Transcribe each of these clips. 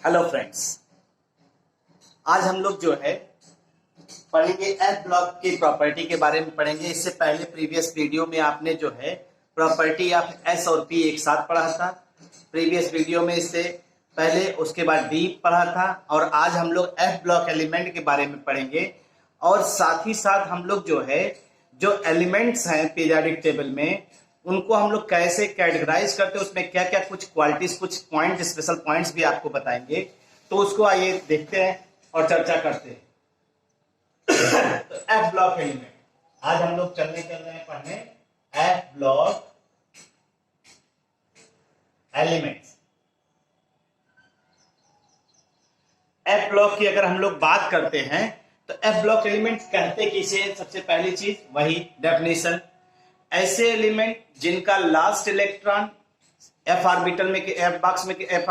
Hello friends, आज हम लोग जो है पढ़ेंगे एफ ब्लॉक की प्रॉपर्टी के बारे में पढ़ेंगे। इससे पहले प्रीवियस वीडियो में आपने जो है प्रॉपर्टी ऑफ एस और पी एक साथ पढ़ा था। प्रीवियस वीडियो में इससे पहले उसके बाद डी पढ़ा था और आज हम लोग एफ ब्लॉक एलिमेंट के बारे में पढ़ेंगे। और साथ ही साथ हम लोग जो है जो एलिमेंट्स हैं पीरियोडिक टेबल में उनको हम लोग कैसे कैटेगराइज करते हैं, उसमें क्या क्या कुछ क्वालिटीज, कुछ पॉइंट, स्पेशल पॉइंट्स भी आपको बताएंगे। तो उसको आइए देखते हैं और चर्चा करते हैं। तो एफ ब्लॉक एलिमेंट आज हम लोग चल रहे हैं पढ़ने F block elements. F block की अगर हम लोग बात करते हैं तो एफ ब्लॉक एलिमेंट कहते किसे? सबसे पहली चीज वही डेफिनेशन, ऐसे एलिमेंट जिनका लास्ट इलेक्ट्रॉन एफ ऑर्बिटल में, एफ बॉक्स में, एफ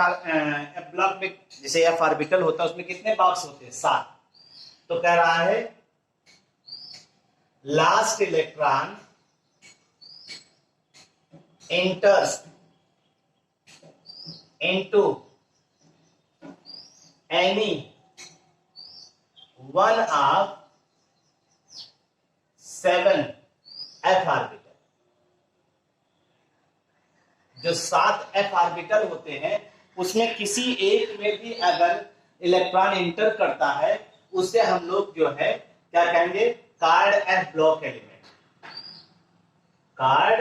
ब्लॉक में जैसे एफ ऑर्बिटल होता है उसमें कितने बॉक्स होते हैं? 7। तो कह रहा है last electron enters into any one of 7 f orbital. जो 7 एफ ऑर्बिटल होते हैं उसमें किसी एक में भी अगर इलेक्ट्रॉन इंटर करता है उसे हम लोग जो है क्या कहेंगे? Card F block element. Card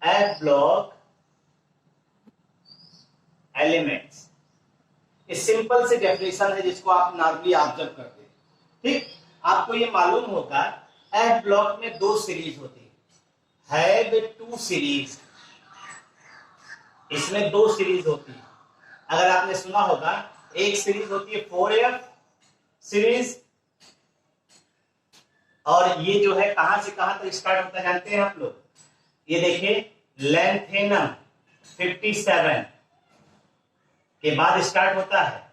F block elements. ये सिंपल सी डेफिनेशन है जिसको आप नॉर्मली ऑब्जर्व करते हैं। ठीक, आपको ये मालूम होगा एफ ब्लॉक में 2 सीरीज होती है, हैव 2 सीरीज। इसमें 2 सीरीज होती है। अगर आपने सुना होगा एक सीरीज होती है 4f सीरीज, और ये जो है कहां से कहां तक स्टार्ट होता है जानते हैं आप लोग? ये देखिए, लैंथेनम 57 के बाद स्टार्ट होता है।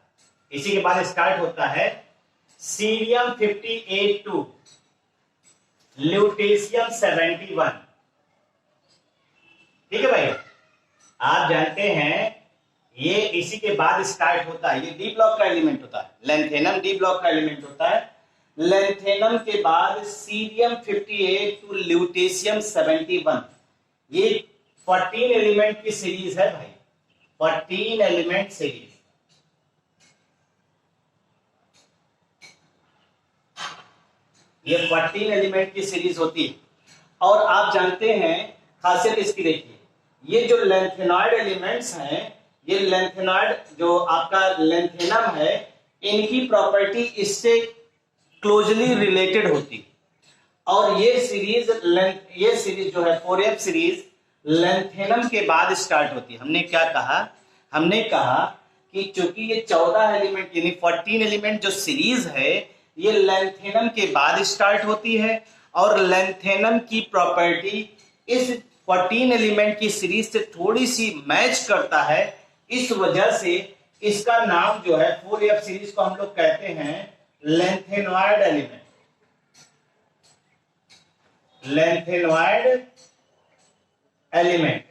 इसी के बाद स्टार्ट होता है सीरियम 58 टू ल्यूटेशियम 71। ठीक है भाई, आप जानते हैं ये इसी के बाद स्टार्ट होता है। ये डी ब्लॉक का एलिमेंट होता है, लैंथेनम डी ब्लॉक का एलिमेंट होता है। लैंथेनम के बाद सीरियम 58 टू ल्यूटेशियम 71। ये 14 एलिमेंट की सीरीज है भाई, 14 एलिमेंट सीरीज। ये 14 एलिमेंट की सीरीज होती है। और आप जानते हैं खासियत इसकी, देखिए ये जो लैंथेनॉइड एलिमेंट्स हैं, ये लैंथेनॉइड जो आपका लैंथेनम है, इनकी प्रॉपर्टी इससे क्लोजली रिलेटेड होती है। और ये सीरीज जो है 4f सीरीज लैंथेनम के बाद स्टार्ट होती है। हमने क्या कहा? हमने कहा कि चूंकि ये 14 एलिमेंट यानी 14 एलिमेंट जो सीरीज है ये लैंथेनम के बाद स्टार्ट होती है, और लैंथेनम की प्रॉपर्टी इस 14 एलिमेंट की सीरीज से थोड़ी सी मैच करता है। इस वजह से इसका नाम जो है 4f सीरीज को हम लोग कहते हैं लैंथेनॉइड एलिमेंट। लैंथेनॉइड एलिमेंट,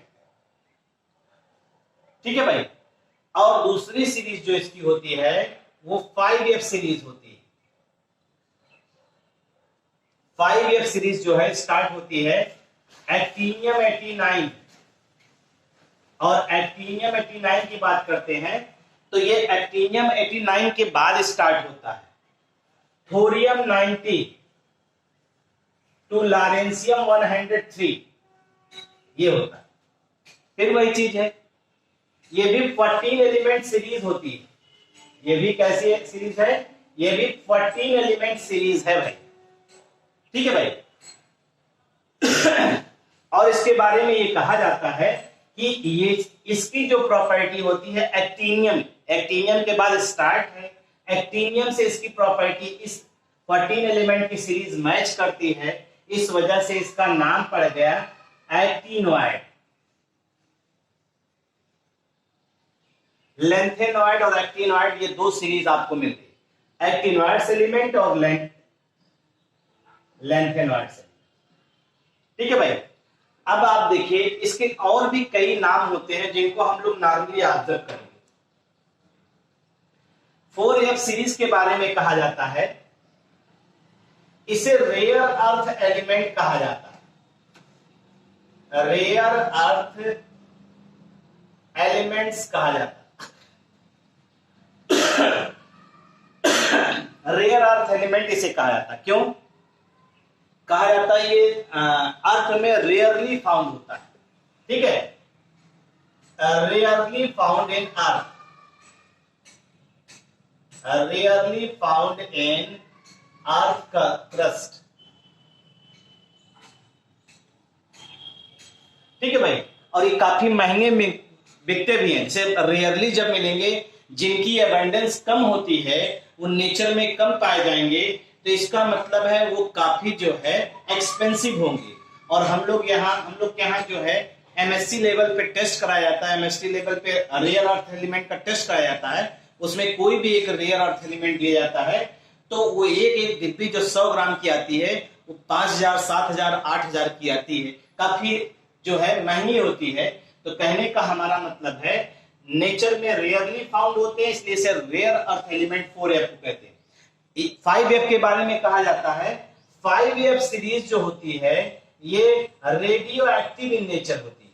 ठीक है भाई। और दूसरी सीरीज जो इसकी होती है वो 5f सीरीज होती है। 5f सीरीज जो है स्टार्ट होती है एक्टिनियम 89। और एक्टिनियम 89 की बात करते हैं तो ये एक्टिनियम 89 के बाद स्टार्ट होता है थोरियम 90 टू लॉरेंशियम 103। ये होता है। फिर वही चीज है, ये भी 14 एलिमेंट सीरीज होती है। ये भी कैसी सीरीज है? ये भी 14 एलिमेंट सीरीज है भाई। ठीक है भाई। और इसके बारे में ये कहा जाता है कि ये इसकी जो प्रॉपर्टी होती है एक्टिनियम, एक्टिनियम के बाद स्टार्ट है, एक्टिनियम से इसकी प्रॉपर्टी इस 14 एलिमेंट की सीरीज मैच करती है। इस वजह से इसका नाम पड़ गया एक्टिनॉइड। लैंथेनॉइड और एक्टिनॉइड ये 2 सीरीज आपको मिलती है, एक्टिनॉइड एलिमेंट और लैंथेनॉइड से। ठीक है भाई। अब आप देखिए इसके और भी कई नाम होते हैं जिनको हम लोग नॉर्मली ऑब्जर्व करेंगे। 4f सीरीज के बारे में कहा जाता है, इसे रेयर अर्थ एलिमेंट कहा जाता है, रेयर अर्थ एलिमेंट्स कहा जाता है। रेयर अर्थ एलिमेंट इसे कहा जाता है। क्यों कहा जाता है? ये अर्थ में रेयरली फाउंड होता है, ठीक है, rarely found in earth, rarely found in earth का क्रस्ट, ठीक है भाई। और ये काफी महंगे बिकते भी हैं, जैसे रेयरली जब मिलेंगे, जिनकी एबंडेंस कम होती है वो नेचर में कम पाए जाएंगे, तो इसका मतलब है वो काफी जो है एक्सपेंसिव होंगे। और हम लोग के यहाँ जो है एमएससी लेवल पे टेस्ट कराया जाता है, एमएससी लेवल पे रेयर अर्थ एलिमेंट का टेस्ट कराया जाता है, उसमें कोई भी एक रेयर अर्थ एलिमेंट दिया जाता है, तो वो एक डिब्बी जो 100 ग्राम की आती है वो 5,000, 7,000, 8,000 की आती है, काफी जो है महंगी होती है। तो कहने का हमारा मतलब है नेचर में रेयरली फाउंड होते हैं, इसलिए इसे रेयर अर्थ एलिमेंट 4f कहते हैं। 5f के बारे में कहा जाता है, 5f सीरीज जो होती है ये रेडियो एक्टिव इन नेचर होती है,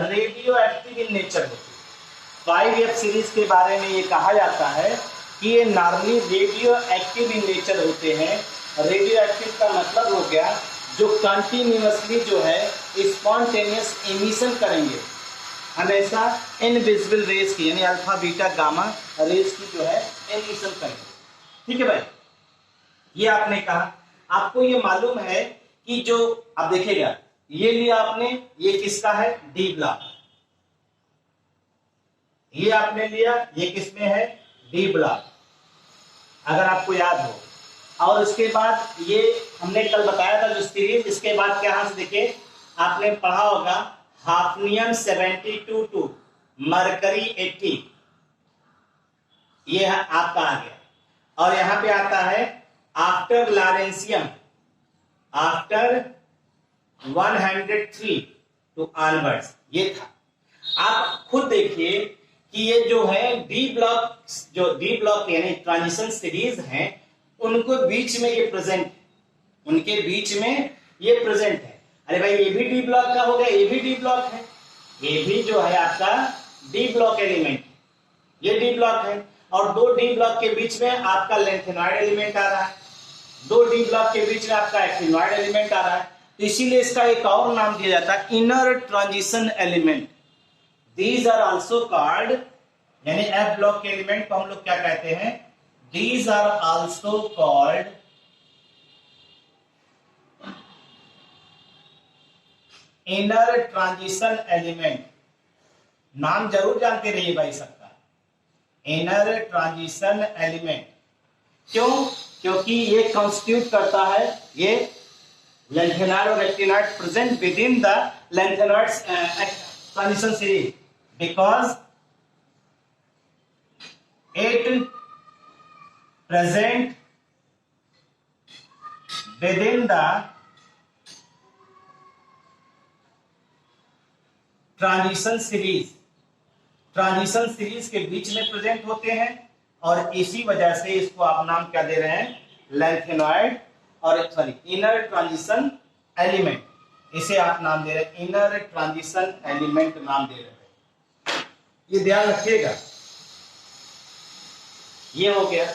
रेडियो एक्टिव इन नेचर होती है। 5f सीरीज के बारे में ये कहा जाता है कि ये normally radio active in nature होते हैं। रेडियो एक्टिव का मतलब हो गया जो कंटिन्यूअसली जो है स्पॉन्टेनियस एमिशन करेंगे, हमेशा इनविजिबल रेज की यानी अल्फा बीटा गामा रेज की जो है एमिशन करेंगे, ठीक है भाई। ये आपने कहा। आपको ये मालूम है कि जो आप देखिएगा, ये लिया आपने, ये किसका है? D block. ये आपने लिया, ये किसमें है? डी ब्लॉक, अगर आपको याद हो। और उसके बाद ये हमने कल बताया था जो सीरीज, इसके बाद क्या से देखिए, आपने पढ़ा होगा हाफनियम 72 टू मरकरी 80, ये आपका आ गया। और यहां पे आता है after lawrencium, after 103 to onwards, ये था। आप खुद देखिए कि ये जो है डी ब्लॉक यानी ट्रांजिशन सीरीज हैं, उनको बीच में ये प्रेजेंट, उनके बीच में ये प्रेजेंट है। अरे भाई ये भी डी ब्लॉक का हो गया, ये भी डी ब्लॉक है, ये भी जो है आपका डी ब्लॉक एलिमेंट, ये डी ब्लॉक है। और दो डी ब्लॉक के बीच में आपका लेंथेनॉइड एलिमेंट आ रहा है, दो डी ब्लॉक के बीच में आपका एक्टिनॉइड एलिमेंट आ रहा है, तो इसीलिए इसका एक और नाम दिया जाता है inner transition element. These are also called, यानी एफ ब्लॉक के एलिमेंट को हम लोग क्या कहते हैं? These are also called inner transition element। नाम जरूर जानते रहिए भाई सबका, इनर ट्रांजिशन एलिमेंट। क्यों? क्योंकि ये कॉन्स्टिट्यूट करता है, ये लेंथेनॉइड और actinoid present with in the lanthanoid transition series, because it present within the transition series, transition series के बीच में प्रेजेंट होते हैं, और इसी वजह से इसको आप नाम क्या दे रहे हैं? लेंथेनॉइड और इनर ट्रांजिशन एलिमेंट, इसे आप नाम दे रहे हैं इनर ट्रांजिशन एलिमेंट नाम दे रहे हैं। ये ध्यान रखिएगा। ये हो गया।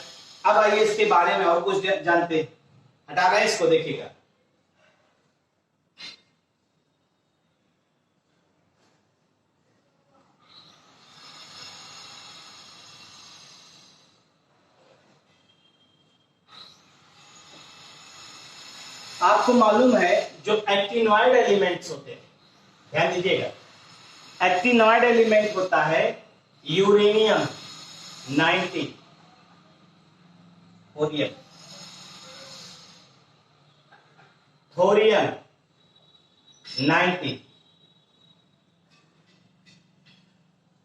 अब आइए इसके बारे में और कुछ जानते हैं। हटाना है इसको, देखिएगा। आपको मालूम है जो एक्टिनॉइड एलिमेंट्स होते हैं, ध्यान दीजिएगा, एक्टिनॉइड एलिमेंट होता है यूरेनियम 90, थोरियम 90,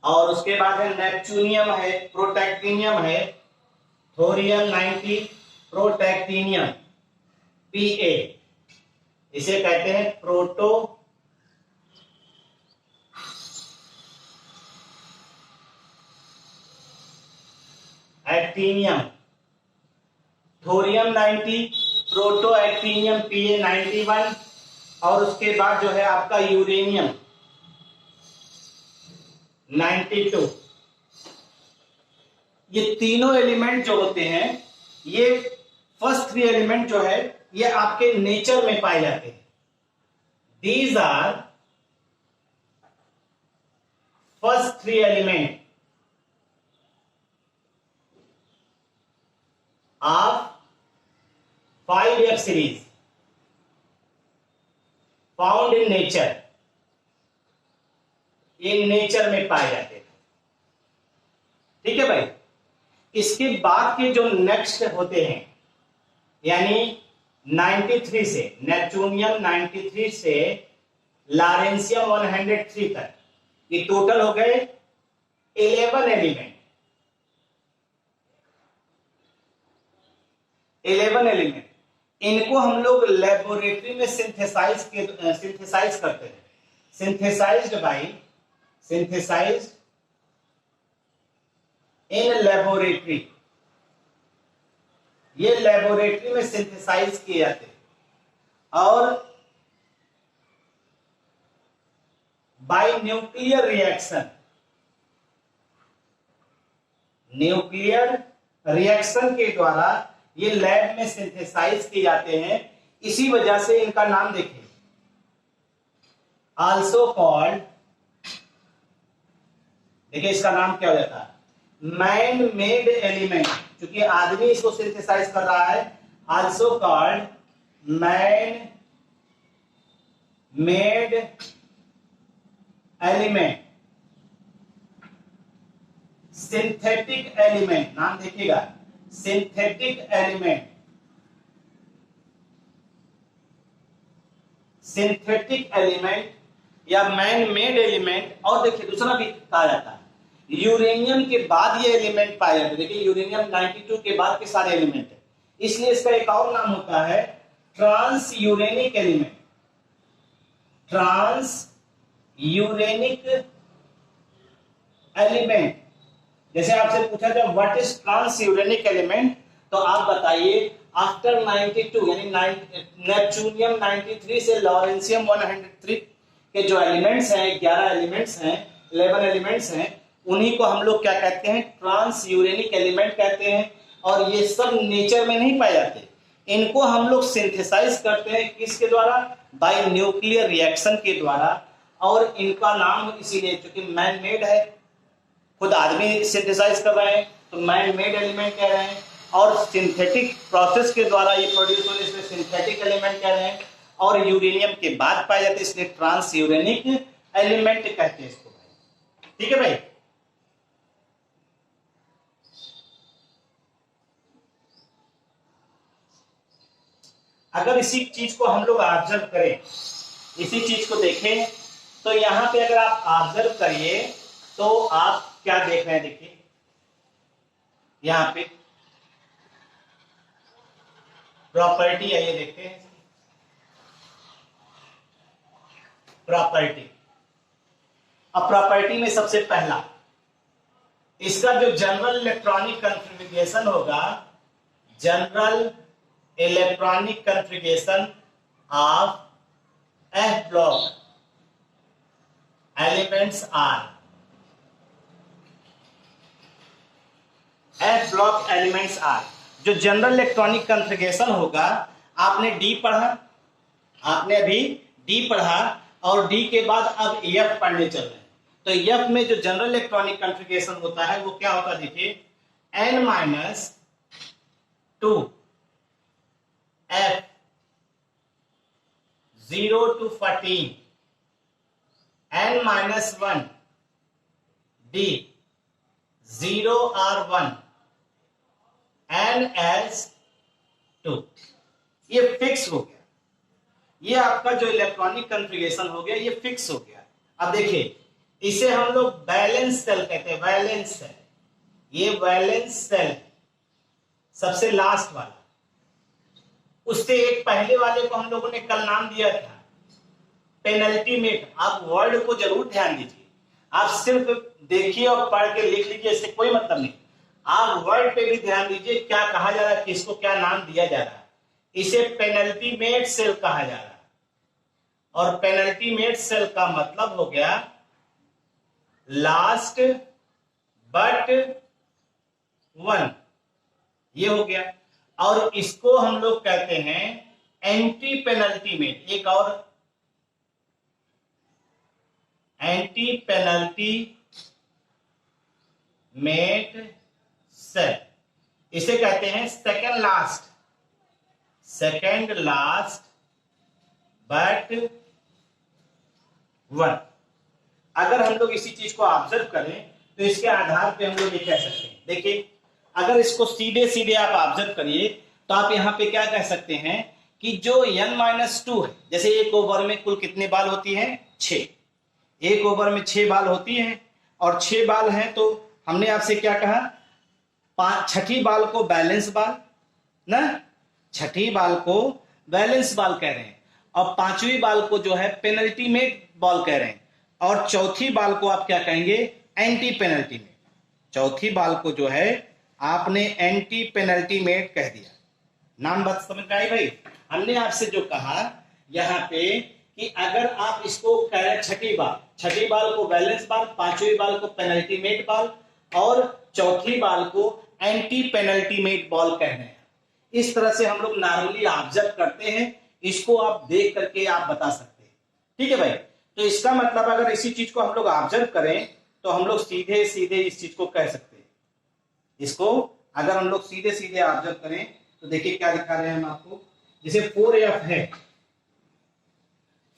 और उसके बाद है नेपच्यूनियम है, प्रोटैक्टिनियम है, थोरियम 90, प्रोटैक्टिनियम Pa, इसे कहते हैं proto actinium, thorium 90, proto actinium Pa 91, और उसके बाद जो है आपका यूरेनियम 92। ये तीनों एलिमेंट जो होते हैं, ये फर्स्ट 3 एलिमेंट जो है ये आपके नेचर में पाए जाते हैं। These are first 3 element of 5f series found in nature. ये नेचर में पाए जाते हैं। ठीक है भाई। इसके बाद के जो नेक्स्ट होते हैं, यानी 93 से, नेपच्यूनियम 93 से लॉरेंशियम 103 तक, ये टोटल हो गए 11 एलिमेंट। 11 एलिमेंट। इनको हम लोग लेबोरेटरी में सिंथेसाइज करते हैं। Synthesized in laboratory. ये लेबोरेटरी में सिंथेसाइज किए जाते हैं और बाय न्यूक्लियर रिएक्शन के द्वारा ये लैब में सिंथेसाइज किए जाते हैं। इसी वजह से इनका नाम देखिए, आल्सो कॉल्ड, देखिए इसका नाम क्या हो जाता है, मैन मेड एलिमेंट, क्योंकि आदमी इसको सिंथेसाइज कर रहा है। Also called man made element, synthetic element, नाम देखिएगा, सिंथेटिक एलिमेंट, सिंथेटिक एलिमेंट या मैन मेड एलिमेंट। और देखिए दूसरा भी कहा जाता है, यूरेनियम के बाद ये एलिमेंट पाए जाते हैं। देखिए यूरेनियम 92 के बाद के सारे एलिमेंट है, इसलिए इसका एक और नाम होता है transuranic element. Transuranic element. जैसे आपसे पूछा जाए what is transuranic element, तो आप बताइए आफ्टर 92 यानी नेपच्यूनियम 93 से लॉरेंशियम 103 के जो एलिमेंट्स हैं, 11 एलिमेंट्स हैं, 11 एलिमेंट्स हैं, उन्हीं को हम लोग क्या कहते हैं, ट्रांस यूरेनिक एलिमेंट कहते हैं। और ये सब नेचर में नहीं पाए जाते, इनको हम लोग सिंथेसाइज करते हैं किसके द्वारा, बाय न्यूक्लियर रिएक्शन के द्वारा। और इनका नाम इसीलिए क्योंकि मैन मेड है, खुद आदमी सिंथेसाइज कर रहे हैं तो मैन मेड एलिमेंट कह रहे हैं, और सिंथेटिक प्रोसेस के द्वारा ये प्रोड्यूस होने इसलिए सिंथेटिक एलिमेंट कह रहे हैं। और यूरेनियम के बाद पाए जाते हैं इसलिए ट्रांस यूरेनिक एलिमेंट कहते हैं इसको। ठीक है भाई। अगर इसी चीज को हम लोग ऑब्जर्व करें, इसी चीज को देखें, तो यहां पे अगर आप ऑब्जर्व करिए तो आप क्या देख रहे हैं, देखिए यहां पे प्रॉपर्टी है, ये देखते हैं प्रॉपर्टी। अब प्रॉपर्टी में सबसे पहला इसका जो जनरल इलेक्ट्रॉनिक कॉन्फ़िगरेशन होगा, general electronic configuration of F block elements are, F block elements are, जो जनरल इलेक्ट्रॉनिक कॉन्फ़िगरेशन होगा, आपने डी पढ़ा, आपने अभी डी पढ़ा और डी के बाद अब एफ पढ़ने चल रहे हैं। तो एफ में जो जनरल इलेक्ट्रॉनिक कॉन्फ़िगरेशन होता है वो क्या होता है, देखिए n-2 F 0 to 14 n-1 D 0 or 1 NS2। ये फिक्स हो गया, ये आपका जो इलेक्ट्रॉनिक कॉन्फ़िगरेशन हो गया ये फिक्स हो गया। अब देखिए इसे हम लोग वैलेंस सेल कहते हैं, वैलेंस सेल। ये वैलेंस सेल सबसे लास्ट वाला, उससे एक पहले वाले को हम लोगों ने कल नाम दिया था पेनल्टीमेट। आप वर्ड को जरूर ध्यान दीजिए, आप सिर्फ देखिए और पढ़ के लिख लीजिए, इससे कोई मतलब नहीं। आप वर्ड पे भी ध्यान दीजिए, क्या कहा जा रहा है, किसको क्या नाम दिया जा रहा है। इसे पेनल्टीमेट सेल कहा जा रहा है, और पेनल्टीमेट सेल का मतलब हो गया लास्ट बट वन, ये हो गया। और इसको हम लोग कहते हैं एंटी पेनल्टीमेट, एक और एंटी पेनल्टी मेट सेल, इसे कहते हैं सेकंड लास्ट बट वन। अगर हम लोग इसी चीज को ऑब्जर्व करें तो इसके आधार पे हम लोग ये कह सकते हैं, देखिए अगर इसको सीधे सीधे आप ऑब्जर्व करिए तो आप यहां पे क्या कह सकते हैं कि जो n-2 है, जैसे एक ओवर में कुल कितने बाल होती है, 6, एक ओवर में 6 बाल होती है, और 6 बाल हैं तो हमने आपसे क्या कहा, छठी बाल को बैलेंस बाल ना, छठी बाल को बैलेंस बाल कह रहे हैं, और पांचवी बाल को जो है पेनल्टीमेट बॉल कह रहे हैं, और चौथी बाल को आप क्या कहेंगे, एंटी पेनल्टीमेट। चौथी बाल को जो है आपने एंटी पेनल्टीमेट कह दिया। नाम बात समझ में आई भाई। हमने आपसे जो कहा यहाँ पे कि अगर आप इसको कह रहे हैं छठी बाल को बैलेंस बाल, पांचवी बाल को पेनल्टीमेट बाल, और चौथी बाल को एंटी पेनल्टीमेट बॉल कह रहे हैं, इस तरह से हम लोग नॉर्मली ऑब्जर्व करते हैं। इसको आप देख करके आप बता सकते हैं, ठीक है भाई। तो इसका मतलब अगर इसी चीज को हम लोग ऑब्जर्व करें तो हम लोग सीधे सीधे इस चीज को कह सकते हैं। इसको अगर हम लोग सीधे सीधे ऑब्जर्व करें तो देखिए क्या दिखा रहे हैं हम आपको, जैसे 4F है,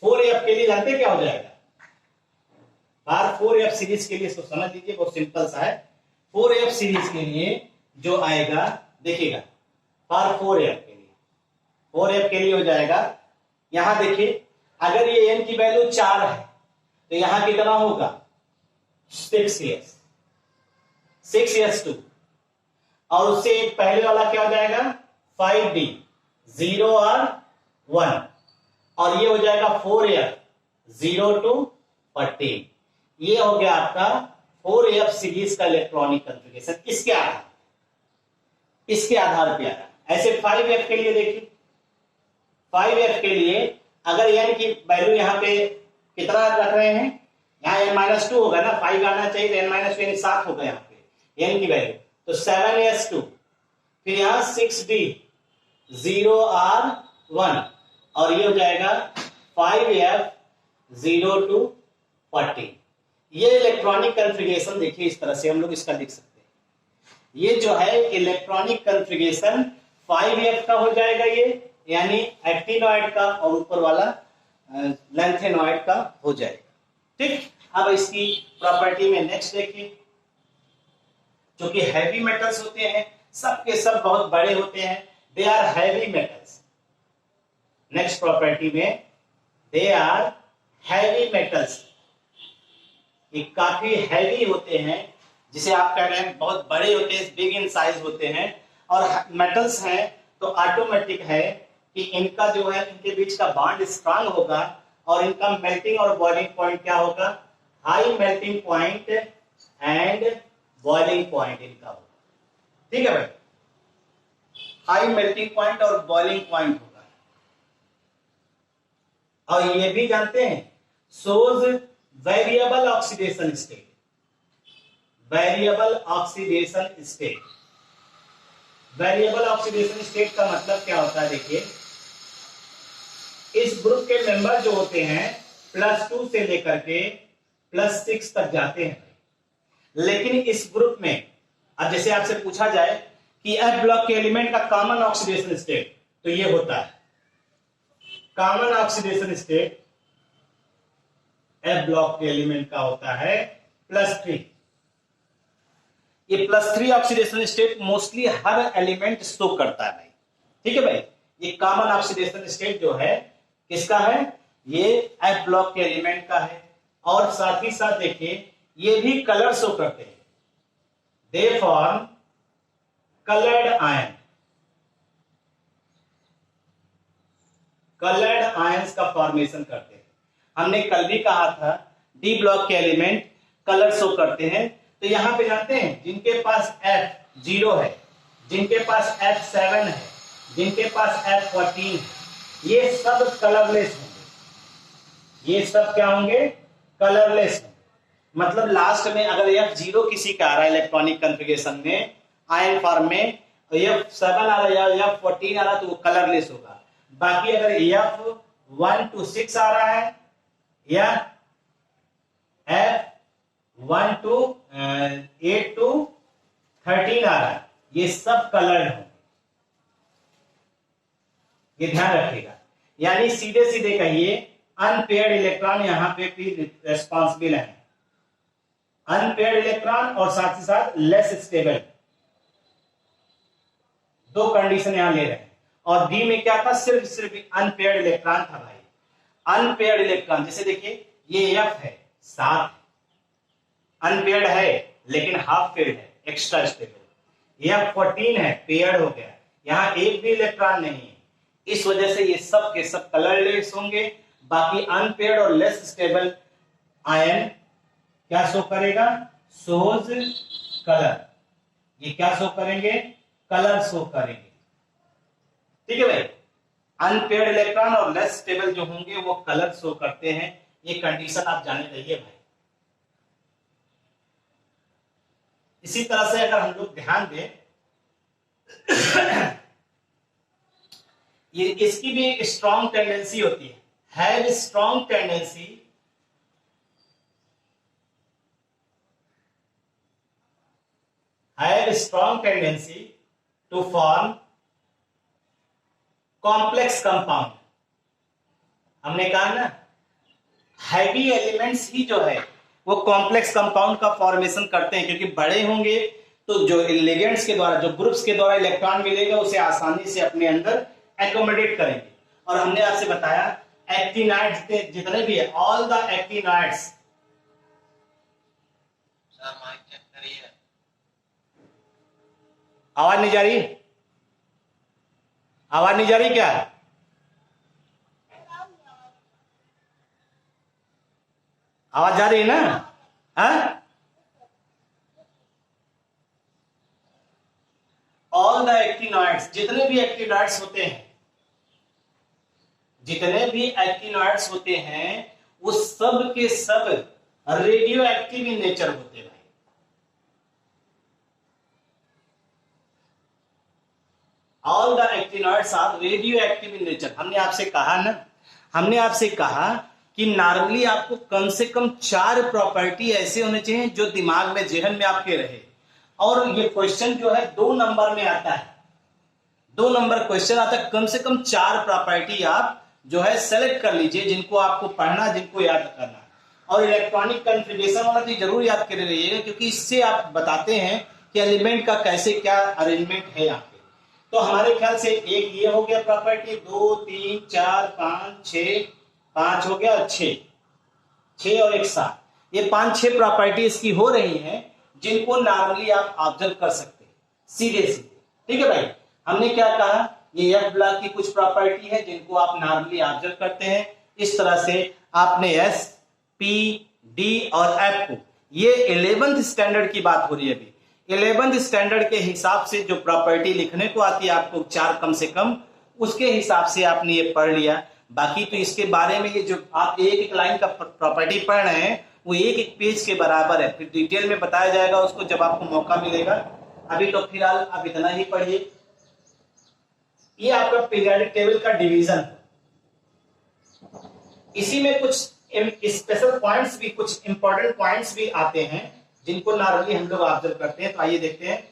4F के लिए जानते क्या हो जाएगा, बार 4F सीरीज के लिए इसको समझ लीजिए, बहुत सिंपल सा है। 4F सीरीज के लिए जो आएगा देखिएगा, बार 4F के लिए हो जाएगा, यहां देखिए अगर ये n की वैल्यू 4 है तो यहां कितना होगा, 6s2, और उससे एक पहले वाला क्या हो जाएगा, 5d, 0 और 1, और ये हो जाएगा 4F, 0 to 14। ये हो गया आपका 4F सीरीज का इलेक्ट्रॉनिक कॉन्फ़िगरेशन। इसके आधार पे आ रहा है। ऐसे 5F के लिए देखिए, 5F के लिए अगर n की वैल्यू यहाँ पे कितना रख रहे हैं, यहाँ n-2 होगा ना, 5 आना चाहिए तो n-2 यानी 7 होगा यहाँ पे n की वैल्यू, तो 7s2, फिर यहाँ 6d, 0 और 1, और ये हो जाएगा 5F, 0 to 14। ये इलेक्ट्रॉनिक कॉन्फ़िगरेशन देखिए, इस तरह से हम लोग इसका लिख सकते हैं। ये जो है इलेक्ट्रॉनिक कॉन्फ़िगरेशन 5F का हो जाएगा, ये यानी एक्टिनॉइड का, और ऊपर वाला लैंथेनॉइड का हो जाएगा, ठीक। अब इसकी प्रॉपर्टी में नेक्स्ट देखिए, जो कि हैवी मेटल्स होते हैं, सब के सब बहुत बड़े होते हैं, they are heavy metals. Next property में दे आर हैवी मेटल्स, ये काफी हैवी होते हैं, जिसे आप कह रहे हैं बहुत बड़े होते हैं, बिग इन साइज होते हैं, और मेटल्स हैं तो ऑटोमेटिक है कि इनका जो है, इनके बीच का बॉन्ड स्ट्रांग होगा, और इनका मेल्टिंग और बॉइलिंग पॉइंट क्या होगा, high melting point and boiling point इनका होगा, ठीक है भाई। हाई मेल्टिंग पॉइंट और बॉइलिंग पॉइंट होगा, और ये भी जानते हैं shows variable oxidation state. Variable oxidation state, variable oxidation state का मतलब क्या होता है, देखिए इस ग्रुप के मेंबर जो होते हैं +2 से लेकर के +6 तक जाते हैं, लेकिन इस ग्रुप में अब जैसे आपसे पूछा जाए कि F ब्लॉक के एलिमेंट का कॉमन ऑक्सीडेशन स्टेट, तो ये होता है common oxidation state F block के एलिमेंट का होता है +3। ये +3 ऑक्सीडेशन स्टेट मोस्टली हर एलिमेंट शो करता है भाई, ठीक है भाई। ये कॉमन ऑक्सीडेशन स्टेट जो है किसका है, ये F ब्लॉक के एलिमेंट का है, और साथ ही साथ देखिए ये भी कलर शो करते हैं, they form coloured ion, coloured ions का फॉर्मेशन करते हैं। हमने कल भी कहा था D ब्लॉक के एलिमेंट कलर शो करते हैं, तो यहां पे जानते हैं जिनके पास F जीरो है, जिनके पास F7 है, जिनके पास F14 है, ये सब कलरलेस होंगे। ये सब क्या होंगे? कलरलेस होंगे। मतलब लास्ट में अगर F0 किसी का आ रहा है इलेक्ट्रॉनिक कॉन्फ़िगरेशन में, आयन फॉर्म में, तो F7 आ रहा है या F14 आ रहा है तो वो कलरलेस होगा। बाकी अगर F1 to 6 आ रहा है या F1 to 8 to 13 आ रहा है, ये सब कलर्ड होंगे। ये ध्यान रखिएगा। यानी सीधे सीधे कहिए अनपेयर्ड इलेक्ट्रॉन यहां पे भी रेस्पॉन्सिबल है। अनपेयर्ड इलेक्ट्रॉन और साथ ही साथ लेस स्टेबल, दो कंडीशन यहां ले रहे हैं। और बी में क्या था? सिर्फ अनपेयर्ड इलेक्ट्रॉन था भाई। अनपेयर्ड इलेक्ट्रॉन जैसे देखिए ये F है 7, अनपेयर्ड है लेकिन हाफ पेयर्ड है, एक्स्ट्रा स्टेबल। F14 है, पेयर्ड हो गया, यहां एक भी इलेक्ट्रॉन नहीं है। इस वजह से ये सब के सब कलरलेस होंगे। बाकी अनपेयर्ड और लेस स्टेबल आयन क्या शो करेगा? Shows colour. ये क्या शो करेंगे? कलर शो करेंगे। ठीक है भाई। अनपेयर्ड इलेक्ट्रॉन और लेस स्टेबल जो होंगे वो कलर शो करते हैं। ये कंडीशन आप जाने रहिए भाई। इसी तरह से अगर हम लोग ध्यान दें ये इसकी भी स्ट्रॉन्ग टेंडेंसी होती है, have strong tendency to form complex compound. हमने कहा ना हैवी एलिमेंट्स ही जो है वो कॉम्प्लेक्स कंपाउंड का फॉर्मेशन करते हैं, क्योंकि बड़े होंगे तो जो लिगेंड्स के द्वारा, जो ग्रुप्स के द्वारा इलेक्ट्रॉन मिलेगा उसे आसानी से अपने अंदर एकोमोडेट करेंगे। और हमने आपसे बताया एक्टिनाइड्स जितने भी है, all the actinides. Sir mic check करिए, आवाज नहीं जा रही? आवाज नहीं जा रही क्या? आवाज जा रही है ना? हाँ? ऑल द एक्टिनॉइड्स, जितने भी एक्टिनॉइड्स होते हैं, जितने भी एक्टिनॉइड्स होते हैं वो सब के सब रेडियो एक्टिव इन नेचर होते हैं भाई। All the actinoids are radioactive in nature. हमने आपसे कहा ना, हमने आपसे कहा कि नॉर्मली आपको कम से कम 4 प्रॉपर्टी ऐसे होने चाहिए जो दिमाग में, जहन में आपके रहे। और ये क्वेश्चन जो है 2 नंबर में आता है, 2 नंबर क्वेश्चन आता है। कम से कम 4 प्रॉपर्टी आप जो है सेलेक्ट कर लीजिए जिनको आपको पढ़ना, जिनको याद करना। और इलेक्ट्रॉनिक कॉन्फ़िगरेशन वाला तो जरूर याद कर रहिएगा, क्योंकि इससे आप बताते हैं कि एलिमेंट का कैसे क्या अरेंजमेंट है यहाँ पे। तो हमारे ख्याल से एक ये हो गया प्रॉपर्टी, 2 3 4 5 6, 5 हो गया, 6 और 1 7, ये 5-6 प्रॉपर्टी इसकी हो रही हैं जिनको नॉर्मली आप ऑब्जर्व कर सकते हैं सीधे सीधे। ठीक है भाई। हमने क्या कहा? ये F ब्लॉक की कुछ प्रॉपर्टी है जिनको आप नॉर्मली ऑब्जर्व करते हैं। इस तरह से आपने S, P, D और F को, ये 11th स्टैंडर्ड की बात हो रही है अभी, 11th स्टैंडर्ड के हिसाब से जो प्रॉपर्टी लिखने को आती है आपको 4 कम से कम, उसके हिसाब से आपने ये पढ़ लिया। बाकी तो इसके बारे में ये जो आप एक एक लाइन का प्रॉपर्टी पढ़ रहे हैं वो एक एक पेज के बराबर है, फिर डिटेल में बताया जाएगा उसको जब आपको मौका मिलेगा। अभी तो फिलहाल आप इतना ही पढ़िए। ये आपका पीरियोडिक टेबल का डिवीजन। इसी में कुछ स्पेशल पॉइंट्स भी, कुछ इंपॉर्टेंट पॉइंट्स भी आते हैं जिनको नॉर्मली हम लोग ऑब्जर्व करते हैं। तो आइए देखते हैं।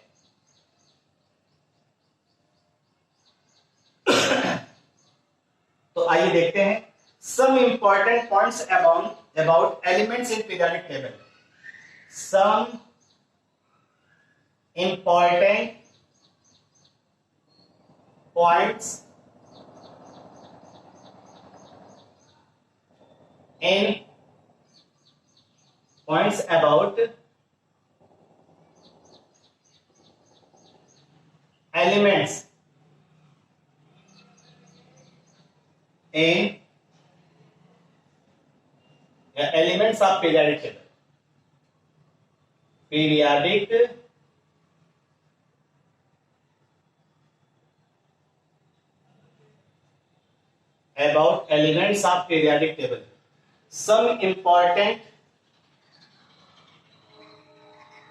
तो आइए देखते हैं some important points about elements in periodic table. Some important points about elements in elements of periodic table. Periodic about elements of periodic table. Some important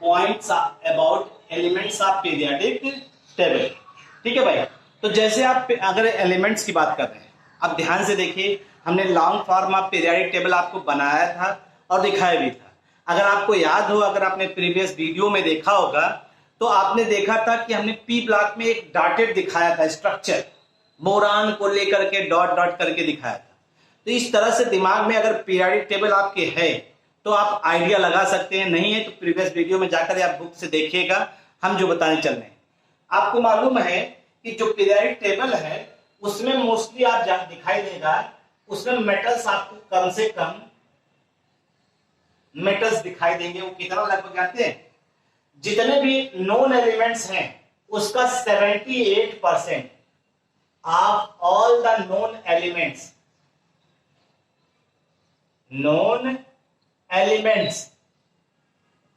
points about elements of periodic table. ठीक है भाई, तो जैसे आप अगर elements की बात कर रहे हैं, अब ध्यान से देखिए, हमने long form of periodic table आपको बनाया था और दिखाया भी था। अगर आपको याद हो, अगर आपने प्रीवियस वीडियो में देखा होगा, तो आपने देखा था कि हमने पी ब्लॉक में एक डॉटेड दिखाया था स्ट्रक्चर, बोरान को लेकर के डॉट डॉट करके दिखाया था। तो इस तरह से दिमाग में अगर पीरियोडिक टेबल आपके है तो आप आइडिया लगा सकते हैं, नहीं है तो प्रीवियस वीडियो में जाकर आप बुक से देखिएगा, हम जो बताने चल रहे हैं। आपको मालूम है कि जो पीरियोडिक टेबल है उसमें मोस्टली आप दिखाई देगा, उसमें मेटल्स आपको कम से कम मेटल्स दिखाई देंगे। वो कितना लगभग जानते हैं? जितने भी नॉन एलिमेंट्स हैं उसका 78% of all the non elements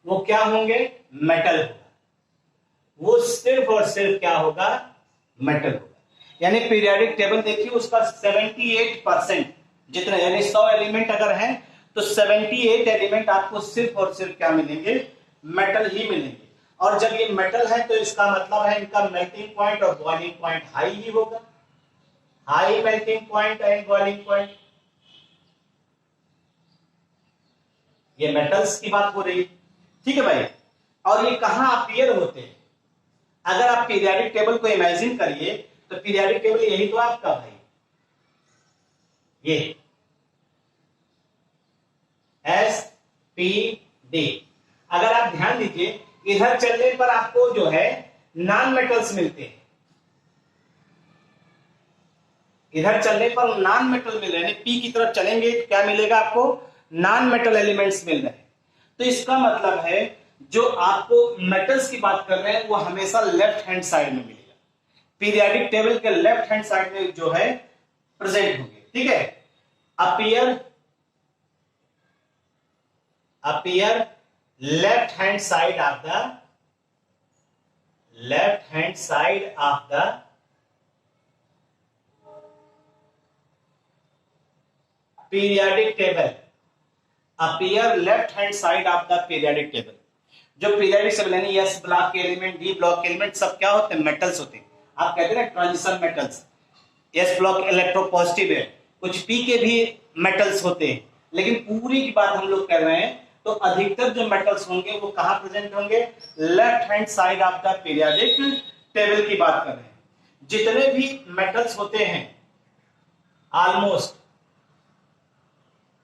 वो क्या होंगे? मेटल होगा। वो सिर्फ और सिर्फ क्या होगा? मेटल होगा। यानी पीरियोडिक टेबल देखिए, उसका 78% जितने, यानी 100 एलिमेंट अगर हैं तो 78 एलिमेंट आपको सिर्फ और सिर्फ क्या मिलेंगे? मेटल ही मिलेंगे। और जब ये मेटल है तो इसका मतलब है इनका मेल्टिंग पॉइंट और बॉइलिंग पॉइंट हाई ही होगा। High melting point and boiling point, ये मेटल्स की बात हो रही है। ठीक है भाई, और ये कहां अपीयर होते हैं? अगर आप पीरियोडिक टेबल को इमेजिन करिए तो पीरियोडिक टेबल यही तो आपका भाई, ये SPD। अगर आप ध्यान दीजिए, इधर चलने पर आपको जो है नॉन मेटल्स मिलते हैं, इधर चलने पर नॉन मेटल मिल रहे हैं। पी की तरफ चलेंगे तो क्या मिलेगा आपको? नॉन मेटल एलिमेंट्स मिल रहे हैं। तो इसका मतलब है जो आपको मेटल्स की बात कर रहे हैं वो हमेशा लेफ्ट हैंड साइड में मिलेगा, पीरियोडिक टेबल के लेफ्ट हैंड साइड में जो है प्रेजेंट होंगे। ठीक है, appear left hand side of the periodic table, appear left hand side of the periodic table. जो पीरियोडिक टेबल यानी एस ब्लॉक के एलिमेंट, डी ब्लॉक के एलिमेंट सब क्या होते हैं? मेटल्स होते हैं। आप कहते हैं ना transition metals, S block electropositive है, कुछ पी के भी मेटल्स होते हैं, लेकिन पूरी की बात हम लोग कर रहे हैं तो अधिकतर जो मेटल्स होंगे वो कहां प्रेजेंट होंगे? Left hand side of the periodic table की बात कर रहे हैं। जितने भी मेटल्स होते हैं, almost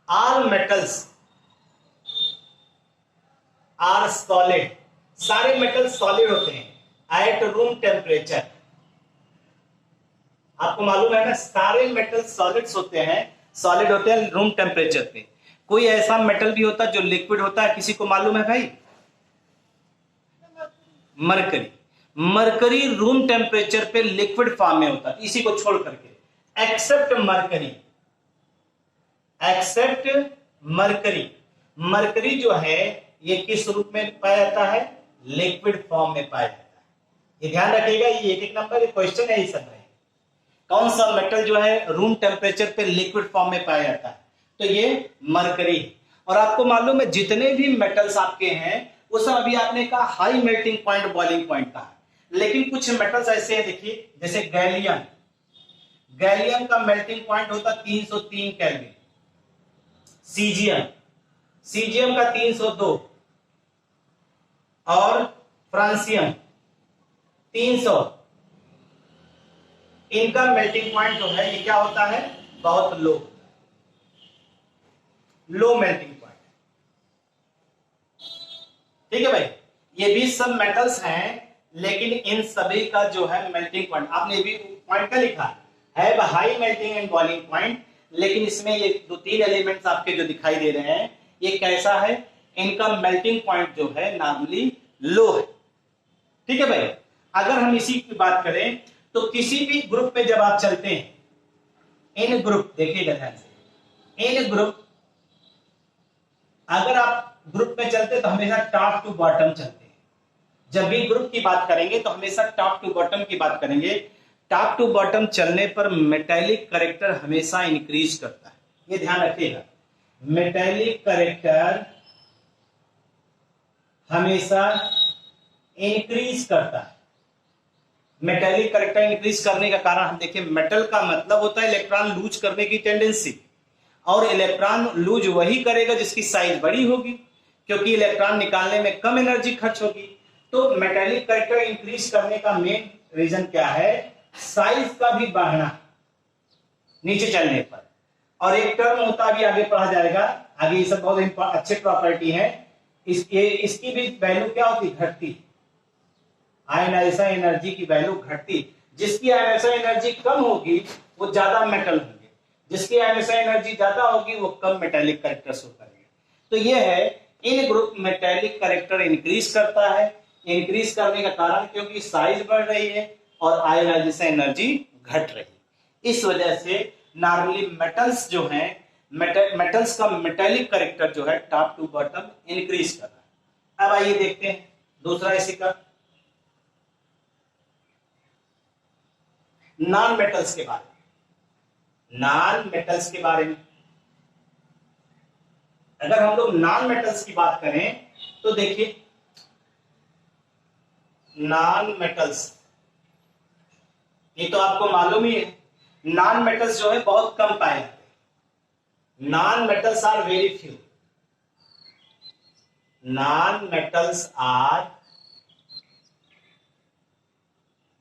all metals are solid, सारे मेटल सॉलिड होते हैं एट रूम टेम्परेचर। आपको मालूम है ना, सारे मेटल सॉलिड्स होते हैं, सॉलिड होते हैं रूम टेम्परेचर पे। कोई ऐसा मेटल भी होता है जो लिक्विड होता है, किसी को मालूम है भाई? मरकरी। मरकरी रूम टेम्परेचर पे लिक्विड फॉर्म में होता है, इसी को छोड़ करके, एक्सेप्ट मरकरी। मरकरी जो है ये किस रूप में पाया जाता है? लिक्विड फॉर्म में पाया जाता है। ये ध्यान रखिएगा, ये एक नंबर क्वेश्चन है। सब है कौन सा मेटल जो है रूम टेम्परेचर पे लिक्विड फॉर्म में पाया जाता है? तो ये मरकरी। और आपको मालूम है जितने भी मेटल्स आपके हैं वो सब अभी आपने कहा high melting point, boiling point का है, लेकिन कुछ मेटल्स ऐसे हैं, देखिए जैसे गैलियम का मेल्टिंग पॉइंट होता 303 केल्विन। सीजियम का 302 और फ्रांसियम 300। इनका मेल्टिंग पॉइंट जो है ये क्या होता है? बहुत लो मेल्टिंग पॉइंट। ठीक है भाई, ये भी सब मेटल्स हैं, लेकिन इन सभी का जो है मेल्टिंग पॉइंट, आपने भी पॉइंट का लिखा है high melting and boiling point, लेकिन इसमें ये 2-3 एलिमेंट्स आपके जो दिखाई दे रहे हैं ये कैसा है? इनका मेल्टिंग पॉइंट जो है नॉर्मली लो है। ठीक है भाई, अगर हम इसी की बात करें तो किसी भी ग्रुप पे जब आप चलते हैं, इन ग्रुप, देखिएगा ध्यान से, इन ग्रुप, अगर आप ग्रुप में चलते तो हमेशा टॉप टू बॉटम चलते हैं। जब भी ग्रुप की बात करेंगे तो हमेशा टॉप टू बॉटम की बात करेंगे। टॉप टू बॉटम चलने पर मेटेलिक करेक्टर हमेशा इंक्रीज करता है, ये ध्यान रखिएगा। मेटेलिक करेक्टर हमेशा इंक्रीज करता है। मेटेलिक करेक्टर इंक्रीज करने का कारण हम देखिए, मेटल का मतलब होता है इलेक्ट्रॉन लूज करने की टेंडेंसी, और इलेक्ट्रॉन लूज वही करेगा जिसकी साइज बड़ी होगी, क्योंकि इलेक्ट्रॉन निकालने में कम एनर्जी खर्च होगी। तो मेटेलिक करेक्टर इंक्रीज करने का मेन रीजन क्या है? साइज का भी बढ़ना नीचे चलने पर। और एक टर्म होता है, अभी आगे पढ़ा जाएगा, आगे ये सब बहुत अच्छे प्रॉपर्टी है। इसकी भी वैल्यू क्या होती? घटती। आयनाइजेशन एनर्जी की वैल्यू घटती। जिसकी आयनाइजेशन एनर्जी कम होगी वो ज्यादा मेटल होंगे, जिसकी आयनाइजेशन एनर्जी ज्यादा होगी वो कम मेटेलिक करेक्टर शो करेंगे। तो ये है, इन ग्रुप मेटेलिक करेक्टर इंक्रीज करता है। इंक्रीज करने का कारण क्योंकि साइज बढ़ रही है और आयनाइजेशन एनर्जी घट रही है। इस वजह से नॉर्मली मेटल्स जो हैं, मेटल्स का मेटेलिक करेक्टर जो है टॉप टू बॉटम इंक्रीज कर रहा है। अब आइए देखते हैं दूसरा इसी का, नॉन मेटल्स के बारे में। नॉन मेटल्स के बारे में अगर हम लोग नॉन मेटल्स की बात करें तो देखिए, नॉन मेटल्स, ये तो आपको मालूम ही है, नॉन मेटल्स जो है बहुत कम पाए जाते हैं। Non metals are very few. Non metals are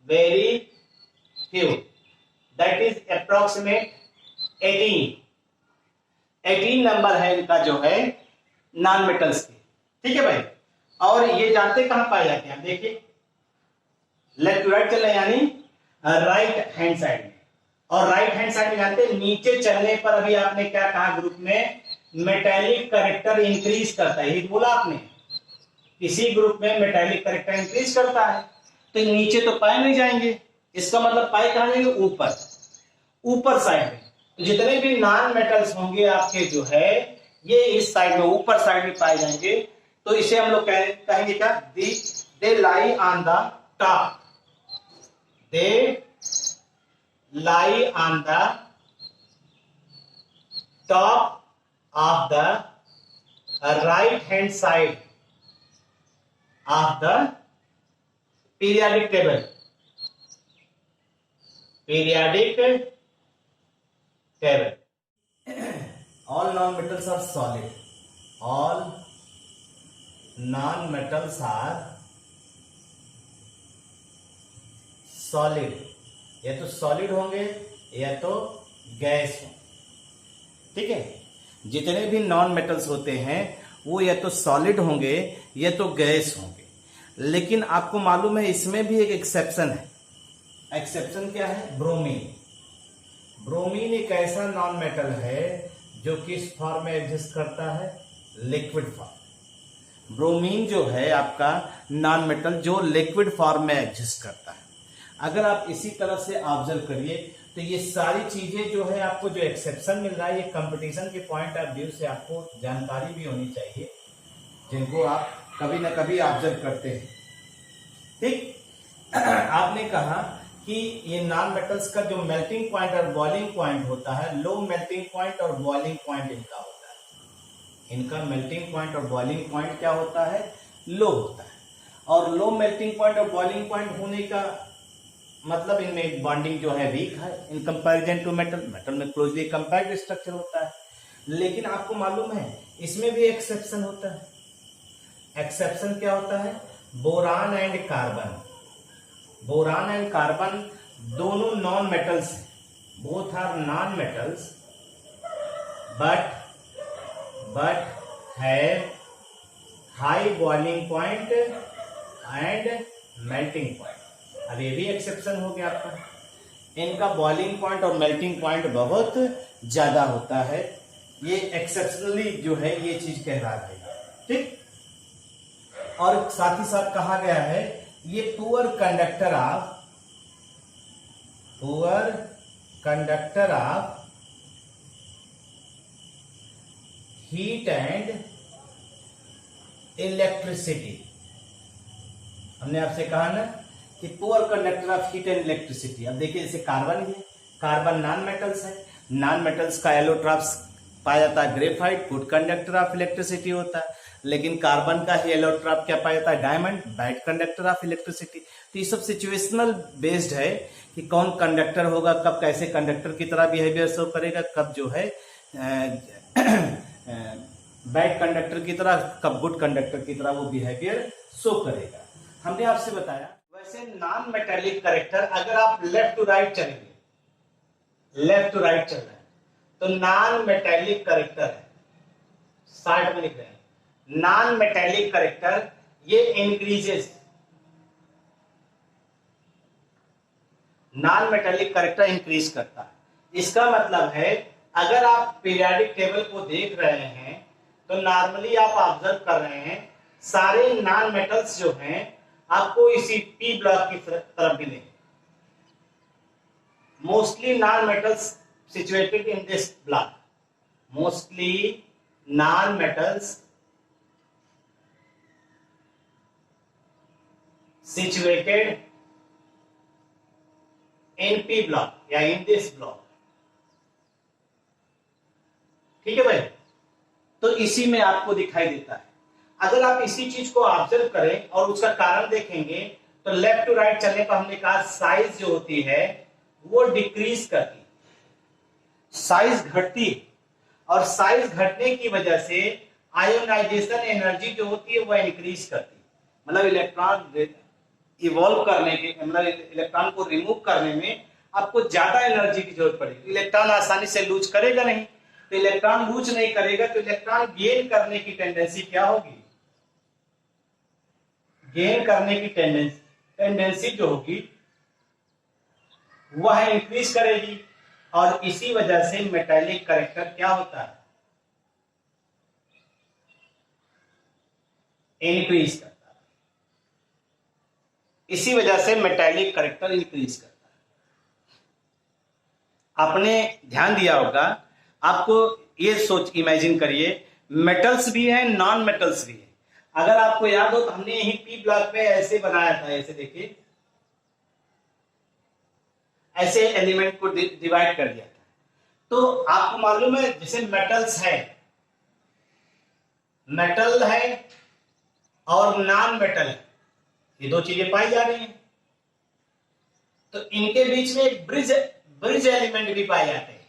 very few, that is approximate 18 number है इनका जो है नॉन मेटल्स के। ठीक है भाई। और ये जानते कहां पाए जाते हैं? देखिए, लेफ्ट टू राइट चल रहे हैं, यानी राइट हैंड साइड में। और राइट हैंड साइड में जानते हैं, नीचे चलने पर अभी आपने क्या कहा ग्रुप में? मेटेलिक करेक्टर इंक्रीज करता है, ये बोला आपने। किसी ग्रुप में मेटेलिक करेक्टर इंक्रीज करता है तो नीचे तो पाए नहीं जाएंगे, इसका मतलब पाए कहां जाएंगे? ऊपर, ऊपर साइड में। तो जितने भी नॉन मेटल्स होंगे आपके जो है, ये इस साइड में, ऊपर साइड में पाए जाएंगे। तो इसे हम लोग कहेंगे क्या? They lie on the top. They lie on the top of the right hand side of the periodic table. Periodic table. All non-metals are solid. All non-metals are solid. या तो सॉलिड होंगे या तो गैस होंगे। ठीक है, जितने भी नॉन मेटल्स होते हैं वो या तो सॉलिड होंगे या तो गैस होंगे। लेकिन आपको मालूम है इसमें भी एक एक्सेप्शन है। एक्सेप्शन क्या है? ब्रोमीन। ब्रोमीन एक ऐसा नॉन मेटल है जो किस फॉर्म में एग्जिस्ट करता है? Liquid form. ब्रोमीन जो है आपका नॉन मेटल जो लिक्विड फॉर्म में एग्जिस्ट करता है। अगर आप इसी तरह से ऑब्जर्व करिए तो ये सारी चीजें जो है, आपको जो एक्सेप्शन मिल रहा है, ये कंपटीशन के पॉइंट ऑफ व्यू से आपको जानकारी भी होनी चाहिए, जिनको आप कभी ना कभी ऑब्जर्व करते हैं। ठीक, आपने कहा कि ये नॉन मेटल्स का जो मेल्टिंग पॉइंट और बॉइलिंग पॉइंट होता है, लो मेल्टिंग पॉइंट और बॉइलिंग पॉइंट इनका होता है। इनका मेल्टिंग पॉइंट और बॉइलिंग पॉइंट क्या होता है? लो होता है। और लो मेल्टिंग पॉइंट और बॉइलिंग पॉइंट होने का मतलब इनमें बॉन्डिंग जो है वीक है in comparison to metal. Metal में क्लोजली कंपैक्ट स्ट्रक्चर होता है। लेकिन आपको मालूम है इसमें भी एक्सेप्शन होता है। एक्सेप्शन क्या होता है? Boron and carbon. Boron and carbon दोनों नॉन मेटल्स हैं, both are non metals but have high boiling point and melting point. अब ये भी एक्सेप्शन हो गया आपका। इनका बॉइलिंग पॉइंट और मेल्टिंग पॉइंट बहुत ज्यादा होता है। ये एक्सेप्शनली जो है ये चीज कहलाती है। ठीक, और साथ ही साथ कहा गया है ये poor conductor of heat and electricity. हमने आपसे कहा ना कि poor conductor of heat and electricity. अब देखिए जैसे कार्बन है, कार्बन नॉन मेटल्स है, नॉन मेटल्स का एलोट्रॉप्स पाया जाता है graphite, good conductor of electricity होता है। लेकिन कार्बन का ही एलोट्रॉप क्या पाया जाता है, diamond, bad conductor of electricity. तो ये सब सिचुएशनल बेस्ड है कि कौन कंडक्टर होगा, कब कैसे कंडक्टर की तरह बिहेवियर शो करेगा, कब जो है बैड कंडक्टर की तरह, कब गुड कंडक्टर की तरह वो बिहेवियर शो करेगा। हमने आपसे बताया। वैसे नॉन मेटेलिक कैरेक्टर अगर आप लेफ्ट टू राइट चलेंगे, लेफ्ट टू राइट चल रहे हैं तो नॉन मेटेलिक कैरेक्टर है, साइड में लिख रहे हैं नॉन मेटेलिक कैरेक्टर, ये increases. Non metallic character increase करता है। इसका मतलब है अगर आप पीरियोडिक टेबल को देख रहे हैं तो नॉर्मली आप ऑब्जर्व कर रहे हैं सारे नॉन मेटल्स जो हैं आपको इसी पी ब्लॉक की तरफ मिलेंगे। Mostly non metals situated in this block, mostly non metals situated in P block या in this block। ठीक है भाई, तो इसी में आपको दिखाई देता है। अगर आप इसी चीज को ऑब्जर्व करें और उसका कारण देखेंगे तो लेफ्ट टू राइट चलने पर हमने कहा साइज जो होती है वो डिक्रीज करती है, साइज घटती है, और साइज घटने की वजह से आयोनाइजेशन एनर्जी जो होती है वो इंक्रीज करती है। मतलब इलेक्ट्रॉन इवॉल्व करने के, मतलब इलेक्ट्रॉन को रिमूव करने में आपको ज्यादा एनर्जी की जरूरत पड़ेगी। इलेक्ट्रॉन आसानी से लूज करेगा नहीं, तो इलेक्ट्रॉन लूज नहीं करेगा तो इलेक्ट्रॉन गेन करने की टेंडेंसी क्या होगी, गेन करने की टेंडेंसी जो होगी वह इंक्रीज करेगी, और इसी वजह से मेटेलिक कैरेक्टर क्या होता है, इंक्रीज करता है। इसी वजह से मेटेलिक कैरेक्टर इंक्रीज करता है। आपने ध्यान दिया होगा, आपको ये सोच इमेजिन करिए मेटल्स भी हैं, नॉन मेटल्स भी हैं। अगर आपको याद हो तो हमने यही पी ब्लॉक में ऐसे बनाया था, ऐसे देखिए, ऐसे एलिमेंट को डिवाइड कर दिया था। तो आपको मालूम है जैसे मेटल्स है, मेटल है और नॉन मेटल है, ये दो चीजें पाई जा रही हैं, तो इनके बीच में एक ब्रिज एलिमेंट भी पाए जाते हैं।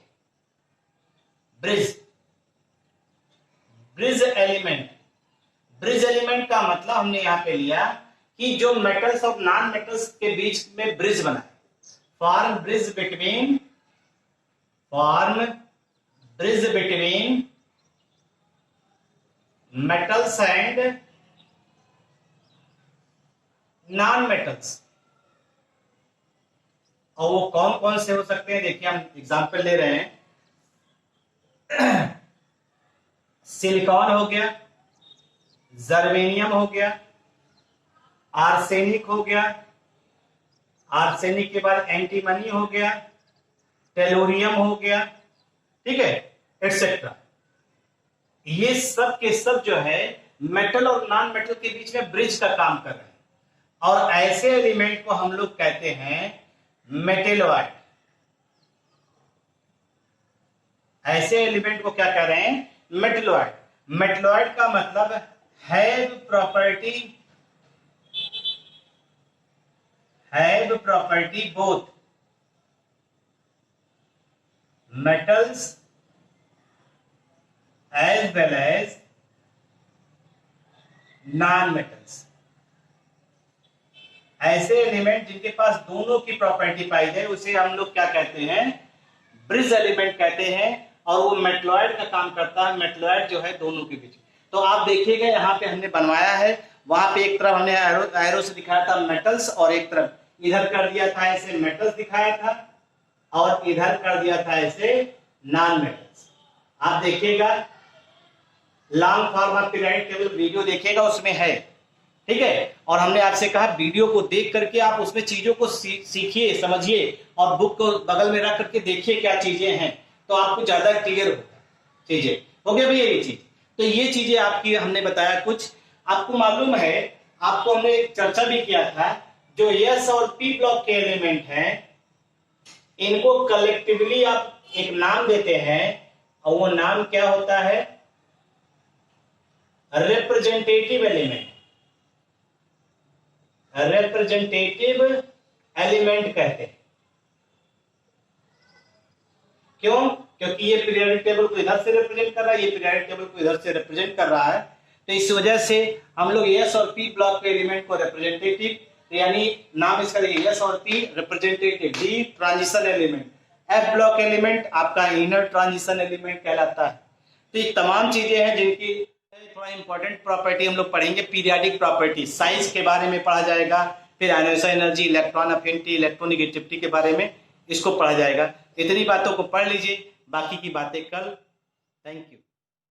ब्रिज एलिमेंट का मतलब हमने यहां पे लिया कि जो मेटल्स और नॉन मेटल्स के बीच में ब्रिज बनाए, form bridge between metals and non metals. और वो कौन कौन से हो सकते हैं, देखिए हम एग्जांपल ले रहे हैं। सिलिकॉन हो गया, जर्मेनियम हो गया, आर्सेनिक हो गया, आर्सेनिक के बाद एंटीमनी हो गया, टेलोरियम हो गया, ठीक है, एटसेट्रा। ये सब के सब जो है मेटल और नॉन मेटल के बीच में ब्रिज का काम कर रहे हैं, और ऐसे एलिमेंट को हम लोग कहते हैं मेटेलॉइड। ऐसे एलिमेंट को क्या कह रहे हैं, मेटेलॉइड। मेटेलॉइड का मतलब have property both metals as well as non metals. ऐसे एलिमेंट जिनके पास दोनों की प्रॉपर्टी पाई जाए उसे हम लोग क्या कहते हैं, ब्रिज एलिमेंट कहते हैं, और वो मेटलॉइड का काम करता है। मेटलॉइड जो है दोनों के बीच। तो आप देखिएगा यहाँ पे हमने बनवाया है, वहां पे एक तरफ हमने एरो से दिखाया था मेटल्स, और एक तरफ इधर कर दिया था ऐसे मेटल्स दिखाया था, और इधर कर दिया था ऐसे नॉन मेटल्स। आप देखिएगा long form of periodic table video देखिएगा, उसमें है, ठीक है। और हमने आपसे कहा वीडियो को देख करके आप उसमें चीजों को सीखिए, समझिए, और बुक को बगल में रख करके देखिए क्या चीजें हैं, तो आपको ज्यादा क्लियर होगा चीजें। हो गया भैया ये चीज। तो ये चीजें आपकी हमने बताया कुछ। आपको मालूम है, आपको हमने एक चर्चा भी किया था, जो एस और पी ब्लॉक के एलिमेंट हैं इनको कलेक्टिवली आप एक नाम देते हैं और वो नाम क्या होता है? Representative element. रिप्रेजेंटेटिव एलिमेंट कहते हैं। क्यों? क्योंकि ये पीरियोडिक टेबल को इधर से रिप्रेजेंट कर रहा है, ये पीरियोडिक टेबल को इधर से रिप्रेजेंट कर रहा है, तो इस वजह से हम लोग एस और पी ब्लॉक के एलिमेंट को रिप्रेजेंटेटिव, यानी नाम इसका देखिए एस और P representative, D transition element, F block element आपका इनर ट्रांजिशन एलिमेंट कहलाता है। तो ये तमाम चीजें हैं जिनकी थोड़ा इंपॉर्टेंट प्रॉपर्टी हम लोग पढ़ेंगे। पीरियोडिक प्रॉपर्टी, साइज के बारे में पढ़ा जाएगा, फिर ionization energy, electron affinity, electronegativity के बारे में इसको पढ़ा जाएगा। इतनी बातों को पढ़ लीजिए, बाकी की बातें कल। Thank you.